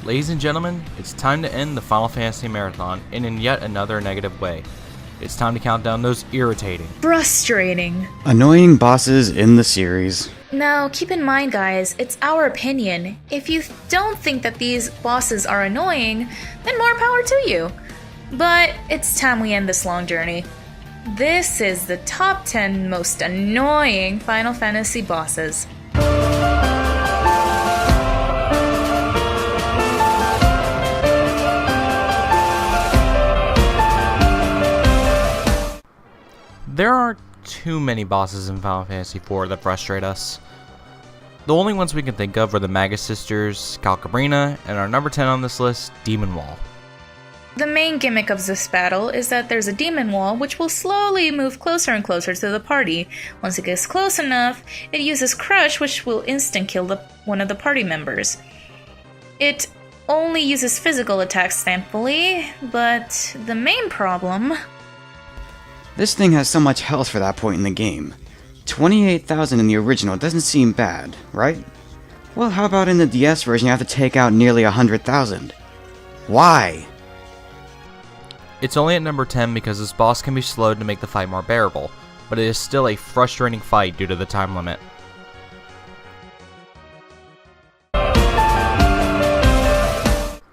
Ladies and gentlemen, it's time to end the Final Fantasy Marathon, and in yet another negative way. It's time to count down those irritating, frustrating, annoying bosses in the series. Now, keep in mind, guys, it's our opinion. If you don't think that these bosses are annoying, then more power to you. But it's time we end this long journey. This is the top 10 most annoying Final Fantasy bosses. There are too many bosses in Final Fantasy IV that frustrate us. The only ones we can think of are the Magus Sisters, Calcabrina, and our number 10 on this list, Demon Wall. The main gimmick of this battle is that there's a demon wall which will slowly move closer and closer to the party. Once it gets close enough, it uses Crush, which will instant kill one of the party members. It only uses physical attacks, thankfully, but the main problem... This thing has so much health for that point in the game. 28,000 in the original doesn't seem bad, right? Well, how about in the DS version you have to take out nearly 100,000? Why? It's only at number 10 because this boss can be slowed to make the fight more bearable, but it is still a frustrating fight due to the time limit.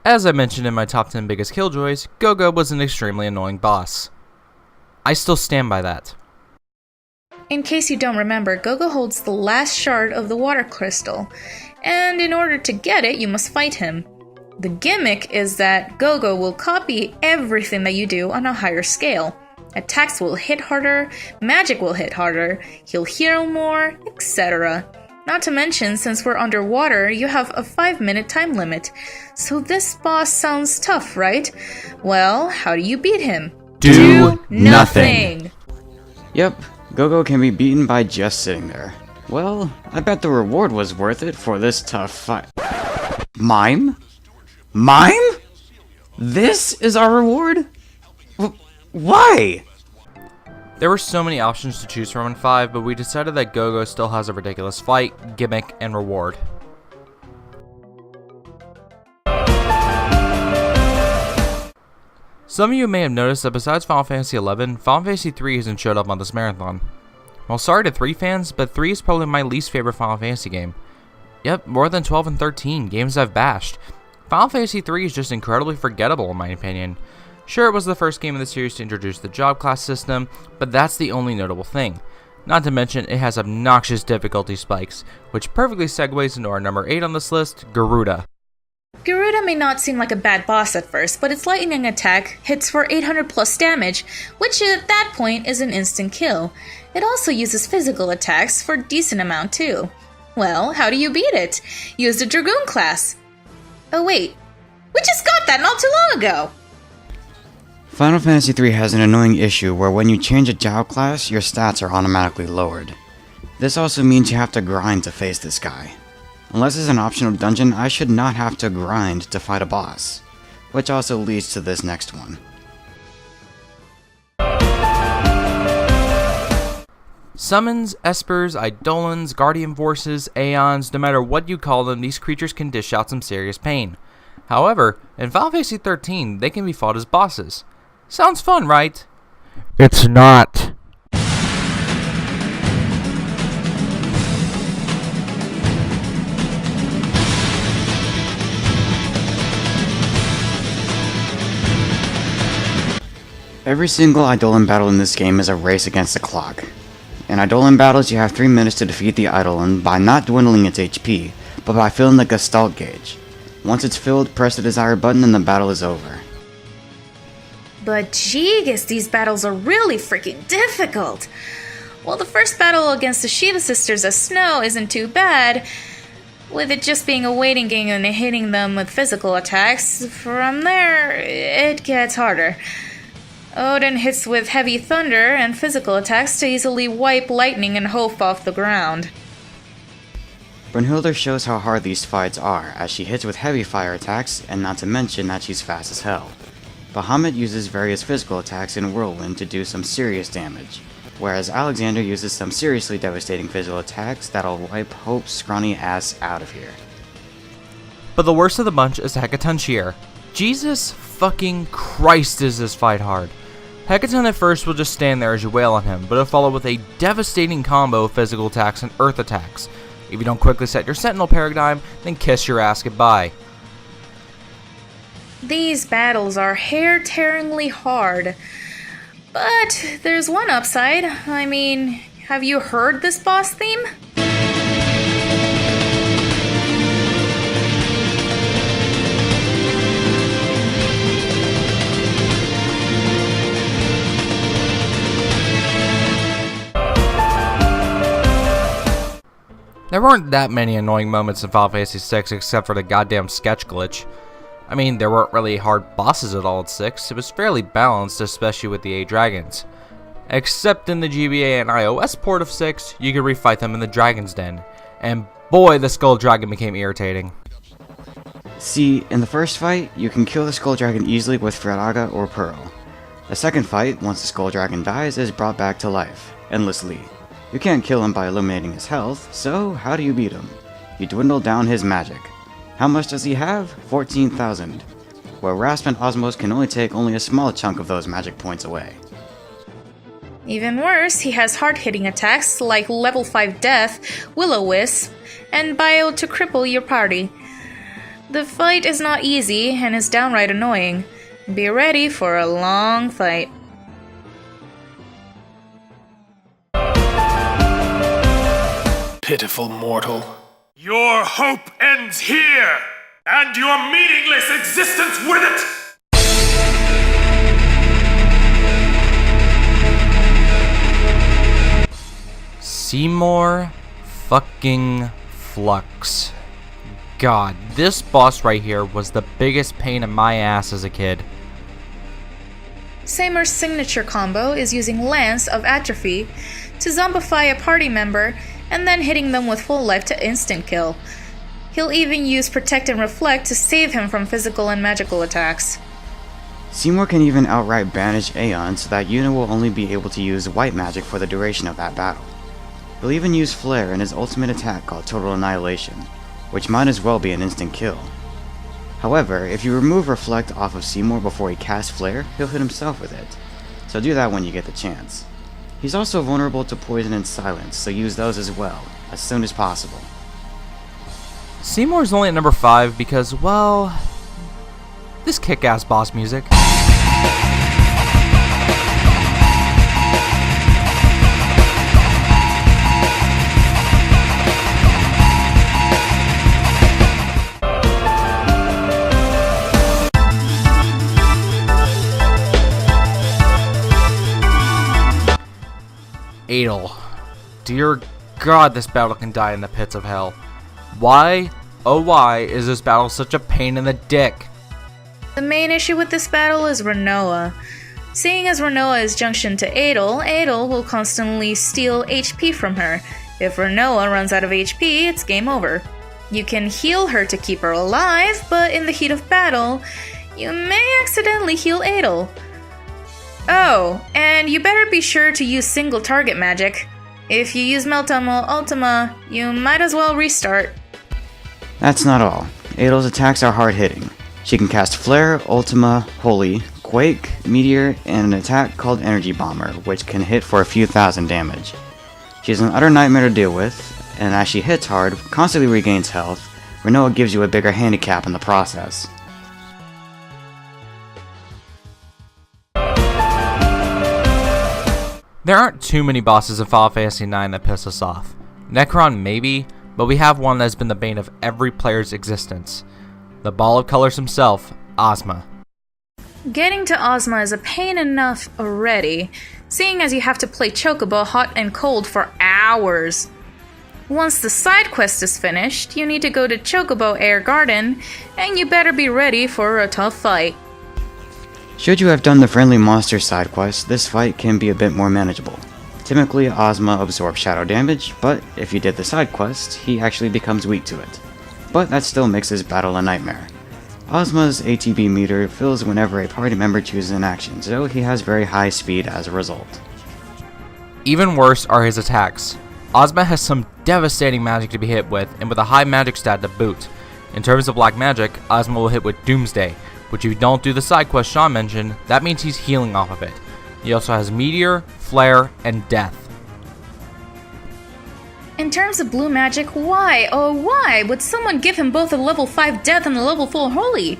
As I mentioned in my top 10 biggest killjoys, Go-Go was an extremely annoying boss. I still stand by that. In case you don't remember, Go-Go holds the last shard of the water crystal, and in order to get it, you must fight him. The gimmick is that Go-Go will copy everything that you do on a higher scale. Attacks will hit harder, magic will hit harder, he'll heal more, etc. Not to mention, since we're underwater, you have a 5-minute time limit. So this boss sounds tough, right? Well, how do you beat him? Do nothing! Yep, Go-Go can be beaten by just sitting there. Well, I bet the reward was worth it for this tough fight. Mime? Mime? This is our reward? Why? There were so many options to choose from in 5, but we decided that Go-Go still has a ridiculous fight, gimmick, and reward. Some of you may have noticed that besides Final Fantasy XI, Final Fantasy III hasn't showed up on this marathon. Well, sorry to 3 fans, but 3 is probably my least favorite Final Fantasy game. Yep, more than 12 and 13, games I've bashed. Final Fantasy III is just incredibly forgettable in my opinion. Sure, it was the first game in the series to introduce the job class system, but that's the only notable thing. Not to mention, it has obnoxious difficulty spikes, which perfectly segues into our number 8 on this list, Garuda. Garuda may not seem like a bad boss at first, but its lightning attack hits for 800 plus damage, which at that point is an instant kill. It also uses physical attacks for a decent amount too. Well, how do you beat it? Use the Dragoon class. Oh wait, we just got that not too long ago! Final Fantasy III has an annoying issue where when you change a job class, your stats are automatically lowered. This also means you have to grind to face this guy. Unless it's an optional dungeon, I should not have to grind to fight a boss. Which also leads to this next one. Summons, espers, eidolons, guardian forces, aeons, no matter what you call them, these creatures can dish out some serious pain. However, in Final Fantasy XIII, they can be fought as bosses. Sounds fun, right? It's not. Every single Eidolon battle in this game is a race against the clock. In Eidolon battles, you have 3 minutes to defeat the Eidolon by not dwindling its HP, but by filling the Gestalt gauge. Once it's filled, press the desired button and the battle is over. But jeez, these battles are really freaking difficult! Well, the first battle against the Shiva Sisters as Snow isn't too bad, with it just being a waiting game and hitting them with physical attacks. From there, it gets harder. Odin hits with heavy thunder and physical attacks to easily wipe Lightning and Hope off the ground. Brunhilde shows how hard these fights are, as she hits with heavy fire attacks, and not to mention that she's fast as hell. Bahamut uses various physical attacks in Whirlwind to do some serious damage, whereas Alexander uses some seriously devastating physical attacks that'll wipe Hope's scrawny ass out of here. But the worst of the bunch is Hecatoncheir. Jesus fucking Christ, is this fight hard. Hecaton at first will just stand there as you wail on him, but it'll follow with a devastating combo of physical attacks and earth attacks. If you don't quickly set your Sentinel paradigm, then kiss your ass goodbye. These battles are hair-tearingly hard, but there's one upside. I mean, have you heard this boss theme? There weren't that many annoying moments in Final Fantasy VI except for the goddamn sketch glitch. I mean, there weren't really hard bosses at all in 6, it was fairly balanced, especially with the 8 dragons. Except in the GBA and iOS port of 6, you could refight them in the Dragon's Den, and boy, the Skull Dragon became irritating. See, in the first fight, you can kill the Skull Dragon easily with Firaga or Pearl. The second fight, once the Skull Dragon dies, is brought back to life, endlessly. You can't kill him by eliminating his health, so how do you beat him? You dwindle down his magic. How much does he have? 14,000. Where Rasp and Osmos can only take a small chunk of those magic points away. Even worse, he has hard-hitting attacks like level 5 Death, Will-O-Wisp, and Bio to cripple your party. The fight is not easy and is downright annoying. Be ready for a long fight. Pitiful mortal. Your hope ends here, and your meaningless existence with it! Seymour fucking Flux. God, this boss right here was the biggest pain in my ass as a kid. Seymour's signature combo is using Lance of Atrophy to zombify a party member and then hitting them with full life to instant kill. He'll even use Protect and Reflect to save him from physical and magical attacks. Seymour can even outright banish Aeon so that Yuna will only be able to use white magic for the duration of that battle. He'll even use Flare in his ultimate attack called Total Annihilation, which might as well be an instant kill. However, if you remove Reflect off of Seymour before he casts Flare, he'll hit himself with it, so do that when you get the chance. He's also vulnerable to Poison and Silence, so use those as well, as soon as possible. Seymour's only at number 5 because, well, this kick-ass boss music. Adel. Dear God, this battle can die in the pits of hell. Why, oh why, is this battle such a pain in the dick? The main issue with this battle is Rinoa. Seeing as Rinoa is junctioned to Adel, Adel will constantly steal HP from her. If Rinoa runs out of HP, it's game over. You can heal her to keep her alive, but in the heat of battle, you may accidentally heal Adel. Oh, and you better be sure to use single target magic. If you use Meltdown Ultima, you might as well restart. That's not all. Adel's attacks are hard-hitting. She can cast Flare, Ultima, Holy, Quake, Meteor, and an attack called Energy Bomber, which can hit for a few thousand damage. She's an utter nightmare to deal with, and as she hits hard, constantly regains health. Rinoa gives you a bigger handicap in the process. There aren't too many bosses in Final Fantasy IX that piss us off. Necron maybe, but we have one that has been the bane of every player's existence. The Ball of Colors himself, Ozma. Getting to Ozma is a pain enough already, seeing as you have to play Chocobo hot and cold for hours. Once the side quest is finished, you need to go to Chocobo Air Garden, and you better be ready for a tough fight. Should you have done the friendly monster side quest, this fight can be a bit more manageable. Typically, Ozma absorbs shadow damage, but if you did the side quest, he actually becomes weak to it. But that still makes his battle a nightmare. Ozma's ATB meter fills whenever a party member chooses an action, so he has very high speed as a result. Even worse are his attacks. Ozma has some devastating magic to be hit with, and with a high magic stat to boot. In terms of black magic, Ozma will hit with Doomsday, which if you don't do the side quest Sean mentioned, that means he's healing off of it. He also has Meteor, Flare, and Death. In terms of blue magic, why, oh why, would someone give him both a level 5 Death and a level 4 Holy?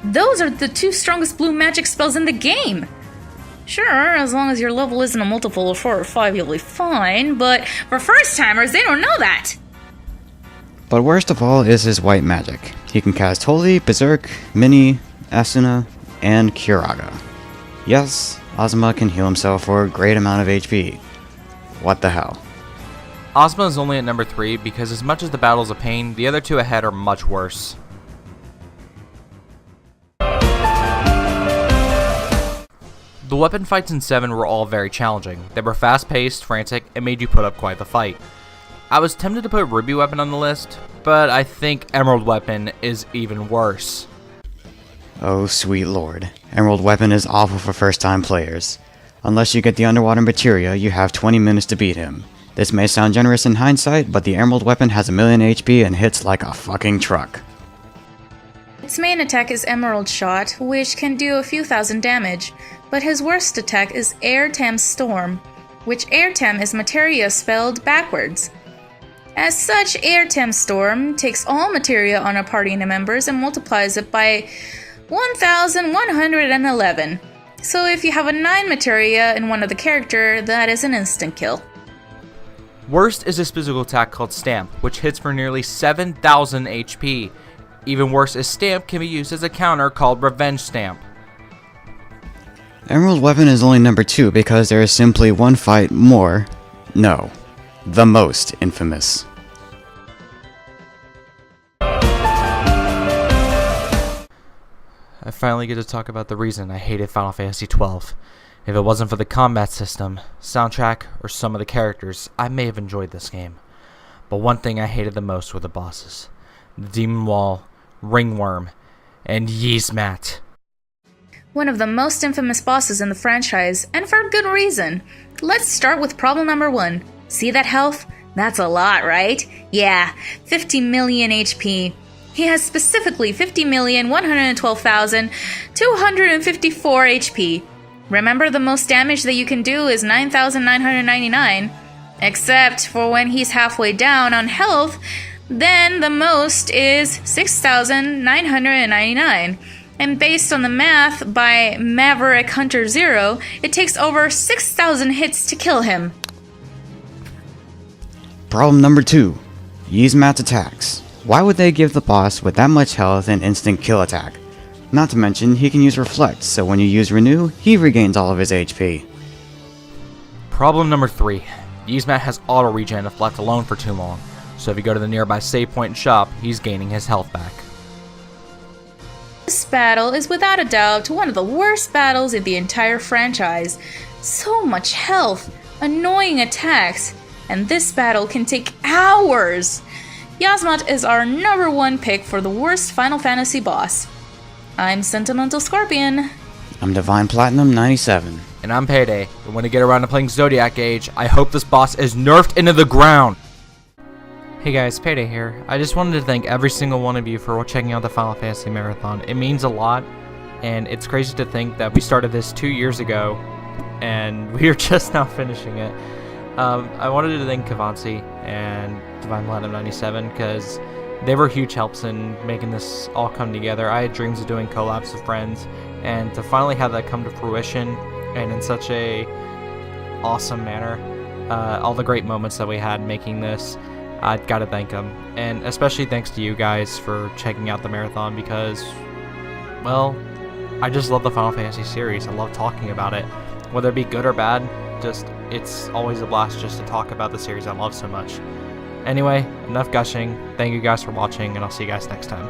Those are the two strongest blue magic spells in the game. Sure, as long as your level isn't a multiple of 4 or 5, you'll be fine, but for first-timers, they don't know that! But worst of all is his white magic. He can cast Holy, Berserk, Mini, Asuna, and Curaga. Yes, Ozma can heal himself for a great amount of HP. What the hell? Ozma is only at number 3 because as much as the battle's a pain, the other two ahead are much worse. The weapon fights in 7 were all very challenging. They were fast-paced, frantic, and made you put up quite the fight. I was tempted to put Ruby Weapon on the list, but I think Emerald Weapon is even worse. Oh sweet lord, Emerald Weapon is awful for first-time players. Unless you get the underwater materia, you have 20 minutes to beat him. This may sound generous in hindsight, but the Emerald Weapon has a million HP and hits like a fucking truck. Its main attack is Emerald Shot, which can do a few thousand damage, but his worst attack is Airtam Storm, which Airtam is materia spelled backwards. As such, Airtam Storm takes all materia on a party members and multiplies it by 1111. So if you have a 9 materia in one of the character, that is an instant kill. Worst is his physical attack called Stamp, which hits for nearly 7,000 HP. Even worse is Stamp can be used as a counter called Revenge Stamp. Emerald Weapon is only number 2 because there is simply one fight more, no, the most infamous. I finally get to talk about the reason I hated Final Fantasy XII. If it wasn't for the combat system, soundtrack, or some of the characters, I may have enjoyed this game. But one thing I hated the most were the bosses. The Demon Wall, Ringworm, and Yzmat. One of the most infamous bosses in the franchise, and for good reason. Let's start with problem number 1. See that health? That's a lot, right? Yeah, 50 million HP. He has specifically 50,112,254 HP. Remember, the most damage that you can do is 9,999. Except for when he's halfway down on health, then the most is 6,999. And based on the math by Maverick Hunter Zero, it takes over 6,000 hits to kill him. Problem number 2. Yzmat's attacks. Why would they give the boss with that much health an instant kill attack? Not to mention, he can use Reflect, so when you use Renew, he regains all of his HP. Problem number 3. Yzmat has auto regen if left alone for too long, so if you go to the nearby save point and shop, he's gaining his health back. This battle is without a doubt one of the worst battles in the entire franchise. So much health, annoying attacks, and this battle can take hours. Yzmat is our number 1 pick for the worst Final Fantasy boss. I'm Sentimental Scorpion. I'm Divine Platinum 97. And I'm Payday, and when I get around to playing Zodiac Age, I hope this boss is nerfed into the ground! Hey guys, Payday here. I just wanted to thank every single one of you for checking out the Final Fantasy Marathon. It means a lot, and it's crazy to think that we started this 2 years ago, and we are just now finishing it. I wanted to thank Kavansi and Divine Platinum 97 because they were huge helps in making this all come together. I had dreams of doing collabs with friends, and to finally have that come to fruition and in such a awesome manner, all the great moments that we had making this, I've got to thank them. And especially thanks to you guys for checking out the marathon because, well, I just love the Final Fantasy series. I love talking about it. Whether it be good or bad, it's always a blast just to talk about the series I love so much. Anyway, enough gushing. Thank you guys for watching, and I'll see you guys next time.